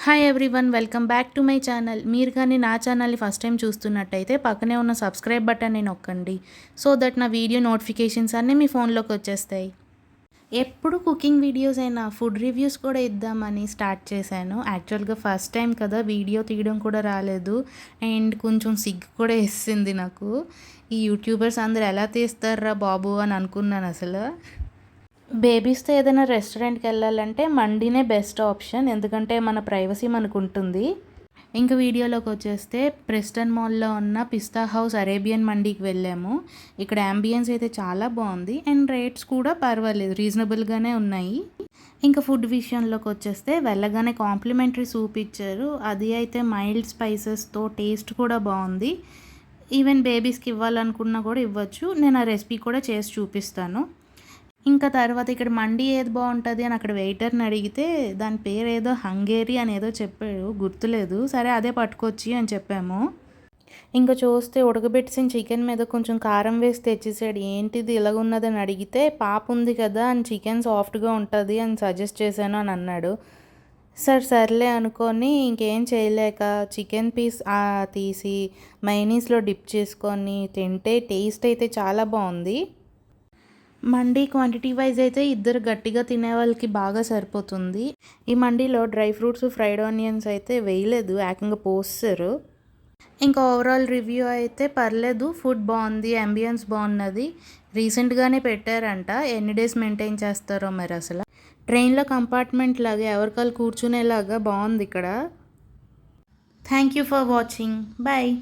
Hi everyone, welcome back to my channel. మీరు కానీ నా ఛానల్ని ఫస్ట్ టైం చూస్తున్నట్టయితే పక్కనే ఉన్న సబ్స్క్రైబ్ బటన్ని నొక్కండి. సో దట్ నా వీడియో నోటిఫికేషన్స్ అన్నీ మీ ఫోన్లోకి వచ్చేస్తాయి. ఎప్పుడు కుకింగ్ వీడియోస్ అయినా ఫుడ్ రివ్యూస్ కూడా ఇద్దామని స్టార్ట్ చేశాను. యాక్చువల్గా ఫస్ట్ టైం కదా, వీడియో తీయడం కూడా రాలేదు అండ్ కొంచెం సిగ్గు కూడా వేసింది నాకు. ఈ యూట్యూబర్స్ అందరు ఎలా తీస్తారా బాబు అని అనుకున్నాను అసలు. బేబీస్తో ఏదైనా రెస్టారెంట్కి వెళ్ళాలంటే మండీనే బెస్ట్ ఆప్షన్, ఎందుకంటే మన ప్రైవసీ మనకు ఉంటుంది. ఇంకా వీడియోలోకి వచ్చేస్తే ప్రెస్టన్ మాల్లో ఉన్న పిస్తా హౌస్ అరేబియన్ మండీకి వెళ్ళాము. ఇక్కడ అంబియన్స్ అయితే చాలా బాగుంది అండ్ రేట్స్ కూడా పర్వాలేదు, రీజనబుల్గానే ఉన్నాయి. ఇంకా ఫుడ్ విషయంలోకి వచ్చేస్తే వెళ్ళగానే కాంప్లిమెంటరీ సూప్ ఇచ్చారు. అది అయితే మైల్డ్ స్పైసెస్తో టేస్ట్ కూడా బాగుంది. ఈవెన్ బేబీస్కి ఇవ్వాలనుకున్నా కూడా ఇవ్వచ్చు. నేను ఆ రెసిపీ కూడా చేసి చూపిస్తాను. ఇంకా తర్వాత ఇక్కడ మండీ ఏది బాగుంటుంది అని అక్కడ వెయిటర్ని అడిగితే దాని పేరు ఏదో హంగేరీ అని ఏదో చెప్పాడు, గుర్తులేదు. సరే అదే పట్టుకొచ్చి అని చెప్పాము. ఇంకా చూస్తే ఉడకబెట్టిన చికెన్ మీద కొంచెం కారం వేసి తెచ్చేసాడు. ఏంటిది ఇలాగున్నదని అడిగితే పాప ఉంది కదా అని చికెన్ సాఫ్ట్గా ఉంటుంది అని సజెస్ట్ చేశాను అని అన్నాడు. సర్లే అనుకొని ఇంకేం చేయలేక చికెన్ పీస్ తీసి మైనీస్లో డిప్ చేసుకొని తింటే టేస్ట్ అయితే చాలా బాగుంది. మండీ క్వాంటిటీ వైజ్ అయితే ఇద్దరు గట్టిగా తినే వాళ్ళకి బాగా సరిపోతుంది. ఈ మండీలో డ్రై ఫ్రూట్స్, ఫ్రైడ్ ఆనియన్స్ అయితే వేయలేదు, ఏకంగా పోస్తారు. ఇంకా ఓవరాల్ రివ్యూ అయితే పర్లేదు, ఫుడ్ బాగుంది, అంబియన్స్ బాగున్నది. రీసెంట్గానే పెట్టారంట, ఎన్ని డేస్ మెయింటైన్ చేస్తారో మరి అసలు. ట్రైన్లో కంపార్ట్మెంట్ లాగా ఎవరికాలు కూర్చునేలాగా బాగుంది ఇక్కడ. Thank you for watching, bye.